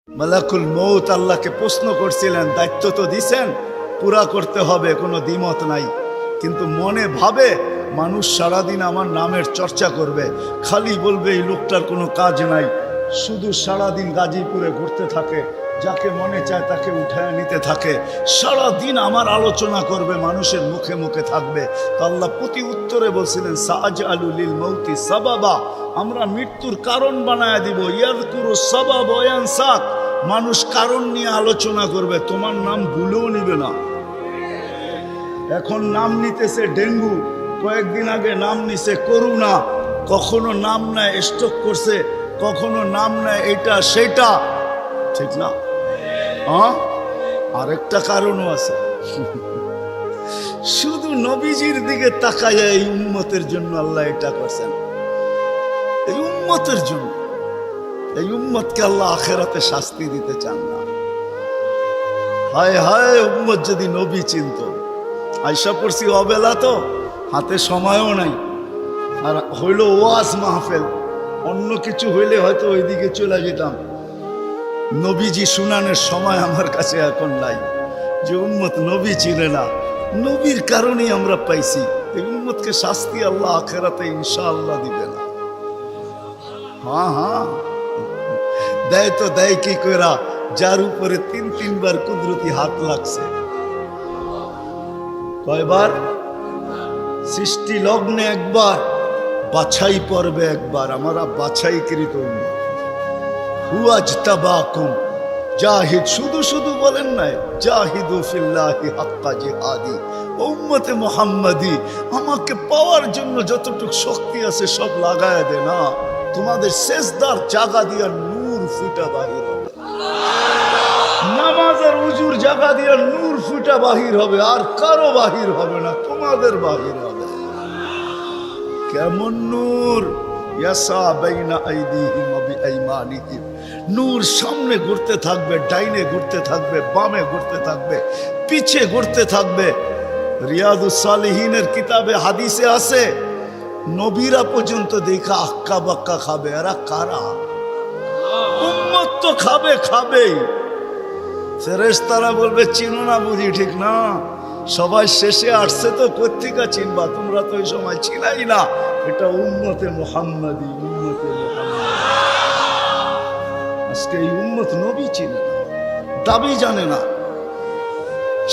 মালাকুল মউত আল্লাহকে প্রশ্ন করছিলেন, দায়িত্ব তো দিছেন, পুরা করতে হবে, কোনো দ্বিমত নাই। কিন্তু মনে ভাবে মানুষ সারাদিন আমার নামের চর্চা করবে, খালি বলবে এই লোকটার কোনো কাজ নাই, শুধু সারাদিন গাজীপুরে ঘুরতে থাকে, যাকে মনে চায় তাকে উঠায় নিতে থাকে, সারাদিন আমার আলোচনা করবে, মানুষের মুখে মুখে থাকবে। তো আল্লাহ প্রতি উত্তরে বলছিলেন, সাআজআলু লিল মাউতি সাবাবা, আমরা মৃত্যুর কারণ বানায় দিব। ইয়াযকুরু সাবাব ওয়া ইয়ানসাক, মানুষ কারণ নিয়ে আলোচনা করবে, তোমার নাম ভুলেও নিবে না। এখন নাম নিতেছে ডেঙ্গু, কয়েকদিন আগে নাম নিছে করোনা, কখনো নাম নেয় স্ট্রোক করছে, কখনো নাম নেয় এটা সেটা, ঠিক না? হ্যাঁ, আরেকটা কারণও আছে। শুধু নবীজির দিকে তাকায় এই উম্মতের জন্য আল্লাহ এটা করছেন, এই উম্মতের জন্য। এই উম্মতকে আল্লাহ আখেরাতে শাস্তি দিতে চান না। হায় হায়, উম্মত যদি নবী চিনত। আয়সা পড়ছি অবেলা, তো হাতে সময়ও নাই, আর হইল ওয়াজ মাহফিল, অন্য কিছু হইলে হয়তো ওইদিকে চলে যেতাম। নবীজি শুনানের সময় আমার কাছে এখন নাই। যে উম্মত নবী চিনে না, নবীর কারণেই আমরা পাইছি। এই উম্মতকে শাস্তি আল্লাহ আখেরাতে ইনশাআল্লাহ দিবে না। হ্যাঁ হ্যাঁ, দেয় তো দেয় কি কইরা, যার উপরে ৩ বার কুদরতি হাত লাগছে। কয়বার? সৃষ্টি লগ্নে একবার, বাছাই পর্বে একবার। আমরা বাছাইকৃত উম্মত। হুয়াজতাবাকুম জাহিদ, শুধু শুধু বলেন নাই, জাহিদু ফিল্লাহি হাক্কা জিহাদি। উম্মতে মুহাম্মাদি, আমাকে পাওয়ার জন্য যতটুকু শক্তি আছে সব লাগায় দে না। তোমাদের সেজদার জায়গা দিয়া নূর ফুটা বাহির হবে, নামাজের উজুর জায়গা দিয়া নূর ফুটা বাহির হবে, আর কারো বাহির হবে না, তোমাদের বাহির হবে। কেমন নূর? ইয়াসা বাইনা আইদিহিম ওয়া বিআইমানিহিম, নূর সামনে ঘুরতে থাকবে, ডাইনে ঘুরতে থাকবে, বামে ঘুরতে থাকবে, পিছে ঘুরতে থাকবে। রিয়াদুস সালিহিনের কিতাবে হাদিসে আছে, নবীরা পর্যন্ত দেখা আক্কা বাক্কা খাবে। এরা কারা? উম্মত তো খাবে, খাবেই। ফেরেশতারা বলবে চিনো না বুঝি, ঠিক না? সবাই শেষে আসছে, তো কোত্থেকে চিনবা? তোমরা তো ওই সময় ছিলাই না। এটা উম্মতে মুহাম্মাদি, উম্মতে মুহাম্মাদি। আজকে এই উম্মত নবী চিনে না, দাবি জানে না।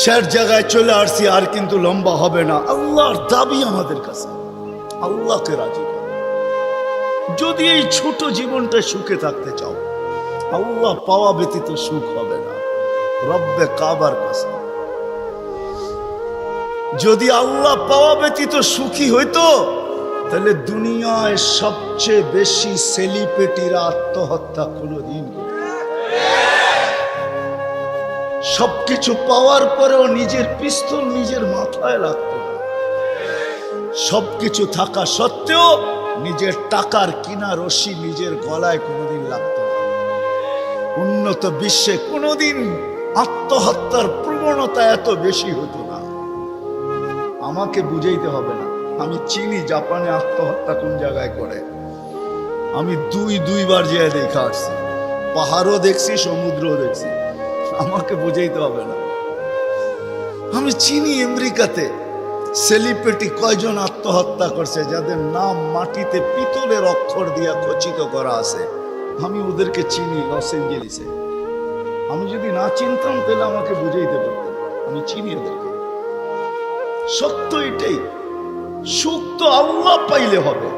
শেষ জায়গায় চলে আসছি, আর কিন্তু লম্বা হবে না। আল্লাহর দাবি আমাদের কাছে, আল্লাহকে রাজি করো। যদি এই ছোট জীবনটা সুখে থাকতে চাও, আল্লাহ পাওয়া ব্যতীত সুখ হবে না। রব্বে কাবার কাছে যদি আল্লাহ পাওয়া ব্যতীত সুখী হইতো, তাহলে দুনিয়ায় সবচেয়ে বেশি সেলিব্রিটিরা আত্মহত্যা কোনদিন করত। সবকিছু পাওয়ার পরেও নিজের পিস্তল নিজের মাথায় লাগতো না। সবকিছু থাকা সত্ত্বেও নিজের টাকার কিনা রশি নিজের গলায় কোনোদিন লাগতো না। উন্নত বিশ্বে কোনোদিন আত্মহত্যার প্রবণতা এত বেশি হতো না। আমাকে বুঝাইতে হবে না, আমি চিনি জাপানে আত্মহত্যা কোন জায়গায় করে। আমি দুইবার যেয়ে দেখা আসছি, পাহাড়ও দেখছি, সমুদ্রও দেখছি। আমাকে বুঝাইতে হবে না, আমি চিনি আমেরিকাতে সেলিব্রিটি কয়জন আত্মহত্যা করছে, যাদের নাম মাটিতে পিতলের অক্ষর দিয়া খচিত করা আছে। আমি ওদেরকে চিনি লস এঞ্জেলিসে। আমি যদি না চিনতাম তাহলে আমাকে বুঝাইতে পারতাম। আমি চিনি ওদেরকে। সত্য এটাই, সুখ তো আল্লাহ পাইলে হবে।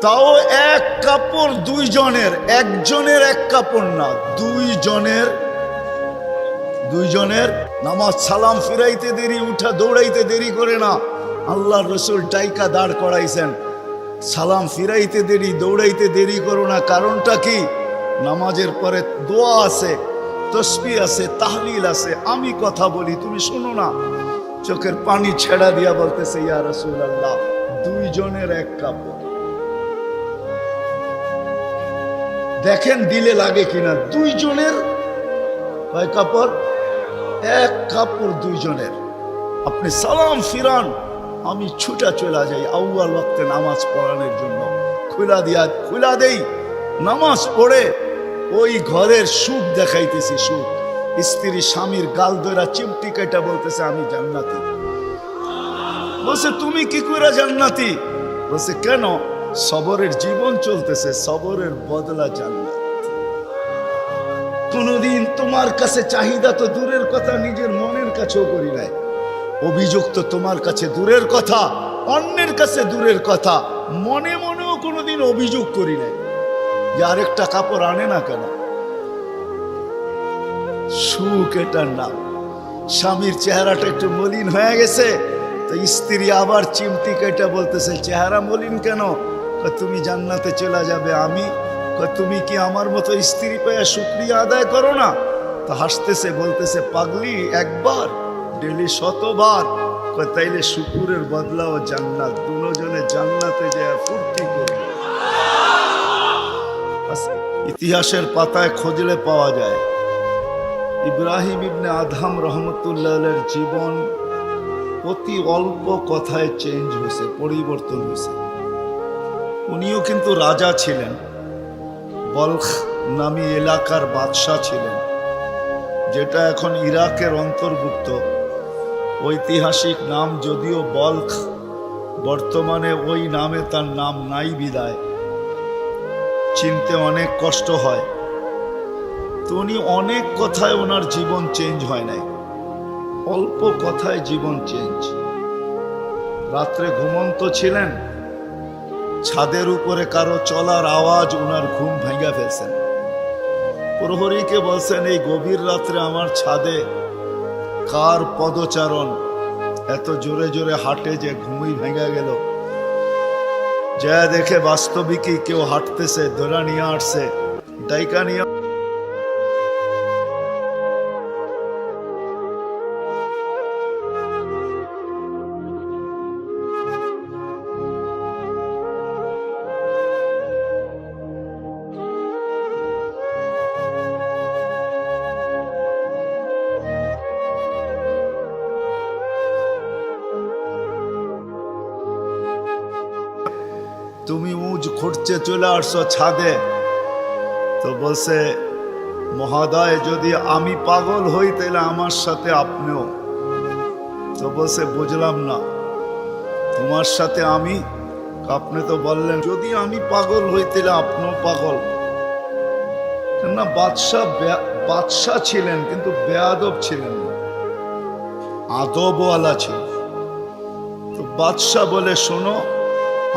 তাও এক কাপড় দুইজনের, একজনের এক কাপড় না, দুইজনের। নামাজ সালাম ফিরাইতে দেরি, উঠা দৌড়াইতে দেরি করে না। আল্লাহর রাসূল ডাইকা দাঁড় করাইছেন, সালাম ফিরাইতে দেরি, দৌড়াইতে দেরি করো না। কারণটা কি? নামাজের পরে দোয়া আছে, তসবিহ আছে, তাহলিল আছে। আমি কথা বলি, তুমি শোনো না। চোখের পানি ছেড়া দিয়া বলতেছে, ইয়া রাসূলুল্লাহ, দুইজনের এক কাপড়। দেখেন দিলে লাগে কিনা। দুইজনের কয় কাপড়? এক কাপড় দুইজনের। আপনি সালাম ফিরান, আমি ছুটা চলে যাই আউয়াল ওয়াক্তে নামাজ পড়ানোর জন্য। খুলা দেই, নামাজ পড়ে ওই ঘরের সুখ দেখাইতেছি, সুখ। স্ত্রী স্বামীর গাল ধরা চিমটি কেটে বলতেছে আমি জান্নাতি। বলছে তুমি কি করে জান্নাতি? বলছে কেন? সবরের জীবন চলতেছে, সবরের বদলা জান্নাত। কোনদিন তোমার কাছে চাহিদা তো দূরের কথা, নিজের মনের কাছেও করি নাই। অভিযোগ তো তোমার কাছে দূরের কথা, অন্যের কাছে দূরের কথা, মনে মনেও কোনোদিন অভিযোগ করি নাই যে আরেকটা কাপড় আনে না কেন। সুখ এটার নাম। স্বামীর চেহারাটা একটু মলিন হয়ে গেছে, তো স্ত্রী আবার চিমটি কেটে বলতেছে চেহারা মলিন কেন? তুমি জান্নাতে চলে যাবে। আমি তুমি কি আমার মতো স্ত্রী পেয়ে শুকরিয়া আদায় করো না? তো হাসতেছে, বলতেছে পাগলি, একবার ডেলি 100বার। তাইলে শুকুরের বদলাও জান্নাত। দুজনে জান্নাতে যায় ফুর্তি করবে। ইতিহাসের পাতায় খুঁজলে পাওয়া যায় ইব্রাহিম ইবনে আদহাম রহমতুল্লাহের জীবন অতি অল্প কথায় চেঞ্জ হয়েছে, পরিবর্তন হয়েছে। উনিও কিন্তু রাজা ছিলেন, বলখ নামী এলাকার বাদশাহ ছিলেন, যেটা এখন ইরাকের অন্তর্ভুক্ত। ঐতিহাসিক নাম যদিও বলখ, বর্তমানে ওই নামে তার নাম নাই বিদায়, চিনতে অনেক কষ্ট হয়। তো উনি অনেক কথায় ওনার জীবন চেঞ্জ হয় নাই, অল্প কথায় জীবন চেঞ্জ। রাত্রে ঘুমন্ত ছিলেন, ছাদের উপরে কারো চলার আওয়াজ ওনার ঘুম ভেঙে ফেলছেন। প্রহরীকে বলছেন এই গভীর রাত্রে আমার ছাদে কার পদচারণ এত জোরে জোরে হাঁটে যে ঘুমই ভেঙে গেল। যা দেখে বাস্তবিকই কেউ হাঁটতেছে, ধরা নিয়ে আসছে, ডাইকা নিয়ে। তুমি উজ খুঁড়ছে চলে আসছো ছাদে। তো বলছে মহোদয় যদি আমি পাগল হই তাহলে আমার সাথে আপনিও। তো বলছে বুঝলাম না, তোমার সাথে আমি? আপনি তো বললেন যদি আমি পাগল হই তাহলে আপনিও পাগল। না, বাদশাহ ছিলেন কিন্তু বেয়াদব ছিলেন না, আদবওয়ালা ছিল। তো বাদশাহ বলে শোনো,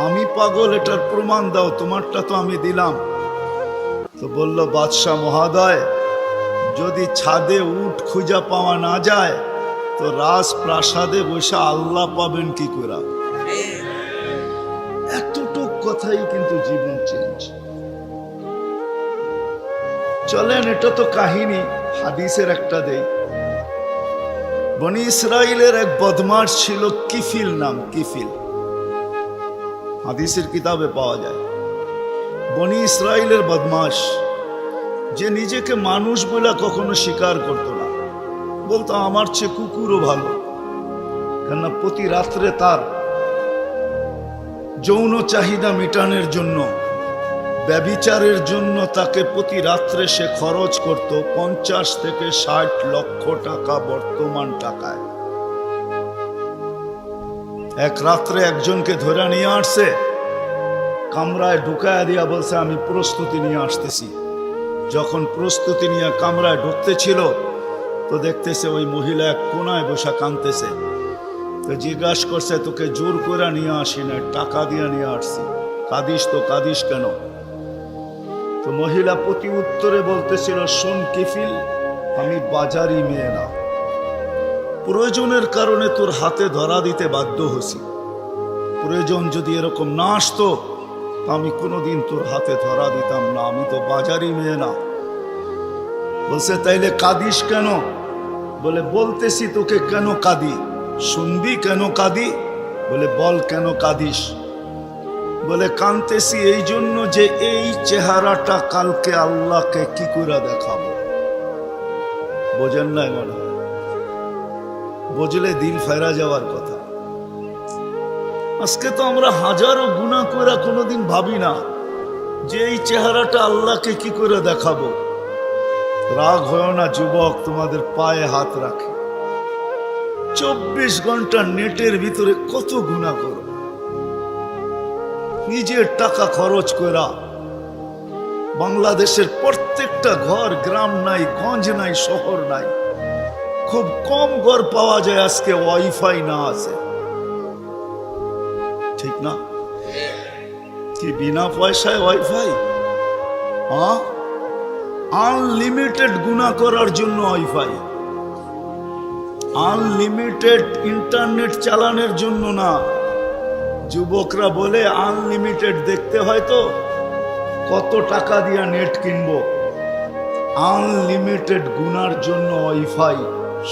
আমি পাগল এটার প্রমাণ দাও, তোমারটা তো আমি দিলাম। তো বলল বাদশাহ মহোদয় যদি ছাদে উট খুঁজা পাওয়া না যায় তো রাজপ্রাসাদে বসে আল্লাহ পাবেন কি করে? এতটুক কথাই কিন্তু জীবন চেঞ্জ। চলেন, এটা তো কাহিনী, হাদিসের একটা দেই। বনি ইসরাইলের এক বদমাশ ছিল, কিফিল নাম, কিফিল, হাদিসের কিতাবে পাওয়া যায়। বনি ইসরাইলের বদমাশ, যে নিজেকে মানুষ বলে কখনো স্বীকার করতো না, বলতো আমার চেয়ে কুকুরও ভালো। কেননা প্রতি রাত্রে তার যৌন চাহিদা মেটানোর জন্য, ব্যভিচারের জন্য তাকে প্রতি রাত্রে সে খরচ করত 50 থেকে 60 লক্ষ টাকা বর্তমান টাকায়। এক রাত্রে একজনকে ধরে নিয়ে আসছে, কামরায় ঢুকায় দিয়া বলছে আমি প্রস্তুতি নিয়ে আসতেছি। যখন প্রস্তুতি নিয়ে কামরায় ঢুকতে ছিল তো দেখতেছে ওই মহিলা এক কোনায় বসে কাঁদতেছে। তো জিজ্ঞাসা করছে তোকে জোর করে নিয়ে আসি না, টাকা দিয়ে নিয়ে আসছি, কাঁদিস তো কাঁদিস কেন? তো মহিলা প্রতি উত্তরে বলতেছিল শোন কিফিল, আমি বাজারি মেয়ে না, প্রয়োজনের কারণে তোর হাতে ধরা দিতে বাধ্য হছি। প্রয়োজন যদি এরকম না আসতো আমি কোনোদিন তোর হাতে ধরা দিতাম না, আমি তো বাজারি মেয়ে না। বলছে তাইলে কাঁদিস কেন? বলে বলতেছি তোকে কেন কাঁদি, শুনবি কেন কাঁদি? বলে বল কেন কাঁদিস? বলে কাঁদতেছি এই জন্য যে এই চেহারাটা কালকে আল্লাহকে কি করে দেখাবো। বোঝেন নাই মনে হয়? বুঝলে দিল ফেরা যাওয়ার কথা। আজকে তো আমরা হাজারো গুনাহ করে কোনোদিন ভাবি না যে এই চেহারাটা আল্লাহকে কি করে দেখাবো। রাগ হয় না যুবক, তোমাদের পায়ে হাত রাখে। 24 ঘন্টা নেটের ভিতরে কত গুনাহ করো, নিজের টাকা খরচ করা। বাংলাদেশের প্রত্যেকটা ঘর, গ্রাম নাই, গঞ্জ নাই, শহর নাই, খুব কম ঘর পাওয়া যায় আজকে ওয়াইফাই না আছে, ঠিক না? কি বিনা পয়সায় ওয়াইফাই? আনলিমিটেড গুনাহ করার জন্য ওয়াইফাই, আনলিমিটেড ইন্টারনেট চালানোর জন্য না। যুবকরা বলে আনলিমিটেড দেখতে হয় তো কত টাকা দিয়া নেট কিনবো। আনলিমিটেড গুনার জন্য ওয়াইফাই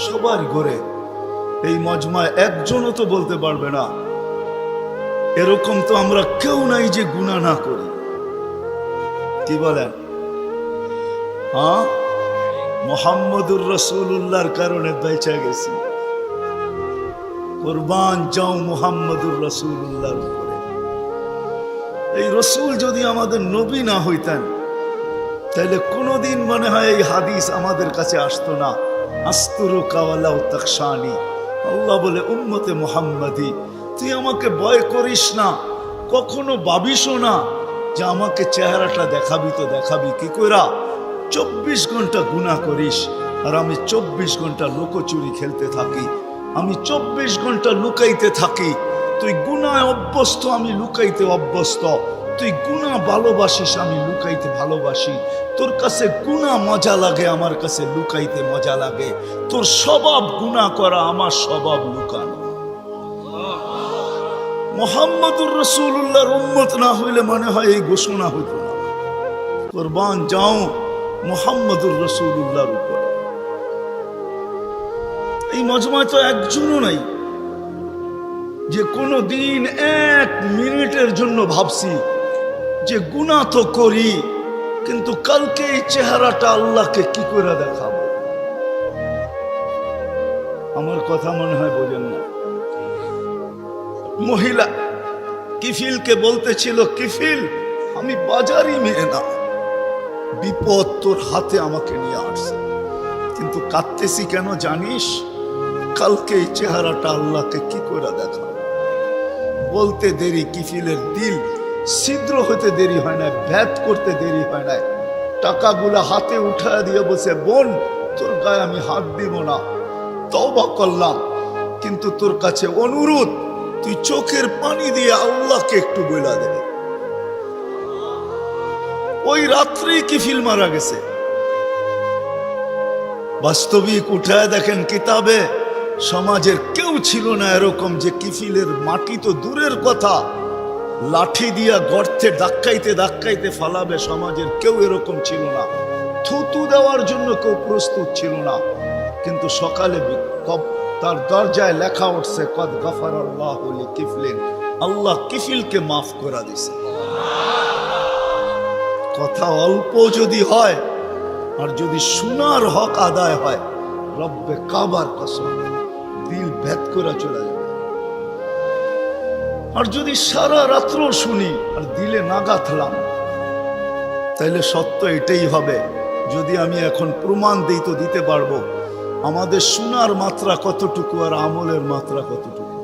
সবার ঘরে। এই মজমায় একজনও তো বলতে পারবে না এরকম তো আমরা কেউ নাই যে গুনাহ না করি। কি বলেন? মুহাম্মদুর রাসূলুল্লাহর কারণে বেঁচে গেছি। কুরবান যাও মুহাম্মদুর রাসূলুল্লাহর উপরে। এই রসুল যদি আমাদের নবী না হইতেন তাহলে কোনোদিন মনে হয় এই হাদিস আমাদের কাছে আসতো না। আস্তুরুকা ওয়ালাউ তাকশানি। আল্লাহ বলে উম্মতে মুহাম্মাদি, তুই আমাকে ভয় করিস না, কখনো ভাবিসও না যে আমাকে চেহারাটা দেখাবি। তো দেখাবি কি কইরা? 24 ঘন্টা গুনাহ করিস আর আমি 24 ঘন্টা লুকোচুরি খেলতে থাকি, আমি 24 ঘন্টা লুকাইতে থাকি। তুই গুনায় অভ্যস্ত, আমি লুকাইতে অভ্যস্ত। তুই গুনাহ ভালোবাসিস, আমি লুকাইতে ভালোবাসি। তোর কাছে গুনাহ মজা লাগে, আমার কাছে লুকাইতে মজা লাগে। তোর স্বভাব গুনাহ করা, আমার স্বভাব লুকানো। মুহাম্মদুর রাসূলুল্লাহর উম্মত না হইলে মনে হয় এই ঘোষণা হইতো না। কুরবান যাও মুহাম্মদুর রাসূলুল্লাহর উপরে। এই মজমায় তো একজনও নাই যে কোনো দিন 1 মিনিটের জন্য ভাবছি যে গুনাহ তো করি, কিন্তু কালকে এই চেহারাটা আল্লাহকে কি করে দেখাবো। আমার কথা মনে হয় বোঝেন না। মহিলা কিফিলকে বলতেছিল, কিফিল আমি বাজারি মেয়ে না, বিপদ তোর হাতে আমাকে নিয়ে আসছে, কিন্তু কাঁদতেছি কেন জানিস? কালকে এই চেহারাটা আল্লাহকে কি করে দেখাবো। বলতে দেরি কিফিলের দিল ছিদ্র হতে দেরি হয় না, ভেদ করতে দেরি হয় না। টাকাগুলা হাতে উঠায় দিয়ে বসে, বোন তোর গায়ে আমি হাত দিব না, তওবা করলাম, কিন্তু তোর কাছে অনুরোধ, তুই চোখের পানি দিয়ে আল্লাহকে একটু বইলা দে। ওই রাত্রেই কিফিল মারা গেছে। বাস্তবিক উঠায় দেখেন কিতাবে, সমাজের কেউ ছিল না এরকম যে কিফিলের মাটি তো দূরের কথা, লাঠি দিয়া গর্তে ধাক্কাইতে ধাক্কাইতে ফালাবে, সমাজের কেউ এরকম ছিল না। থুতু দেওয়ার জন্য কেউ প্রস্তুত ছিল না। কিন্তু সকালে তার দরজায় লেখা উঠছে, কদ গফারাল্লাহু লিকিফলিন, আল্লাহ কিফিলকে মাফ করে দিয়েছে। কথা অল্প যদি হয় আর যদি শোনার হক আদায় হয়, রব্বে কাবার কসম দিল ভেদ করে চলে যাবে। আর যদি সারা রাত্র শুনি আর দিলে নাগাথলাম, তাইলে সত্য এটাই হবে। যদি আমি এখন প্রমাণ দিই তো দিতে পারবো আমাদের শোনার মাত্রা কতটুকু আর আমলের মাত্রা কতটুকু,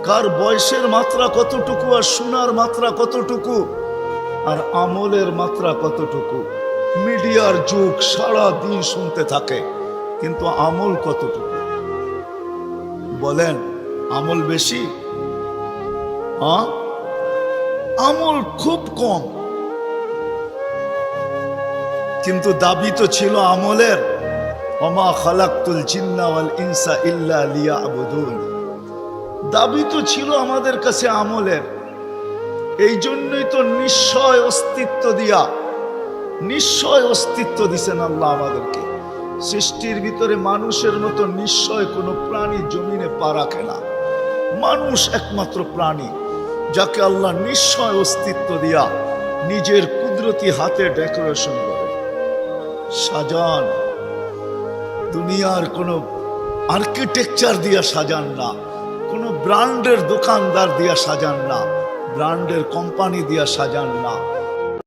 কার বয়সের মাত্রা কতটুকু আর শোনার মাত্রা কতটুকু আর আমলের মাত্রা কতটুকু। মিডিয়ার যুগ, সারা দিন শুনতে থাকে, কিন্তু আমল কতটুকু বলেন? আমল বেশি? আমল খুব কম, কিন্তু দাবি তো ছিল আমলের। ওমা খালাকতুল জিন্না ওয়াল ইনসা ইল্লা লিয়াবুদুন, দাবি তো ছিল আমাদের কাছে আমলের। এই জন্যই তো নিশ্চয় অস্তিত্ব দিয়া, নিশ্চয় অস্তিত্ব দিছেন আল্লাহ আমাদেরকে। সৃষ্টির ভিতরে মানুষের মতো নিশ্চয় কোনো প্রাণী জমিনে পা রাখে না। মানুষ একমাত্র প্রাণী যাকে আল্লাহ নিশ্চয় অস্তিত্ব দিয়া নিজের কুদরতি হাতে ডেকোরেশন করে সাজান। দুনিয়ার কোনো আর্কিটেকচার দিয়া সাজান না, কোনো ব্র্যান্ডের দোকানদার দিয়া সাজান না, ব্র্যান্ডের কোম্পানি দিয়া সাজান না।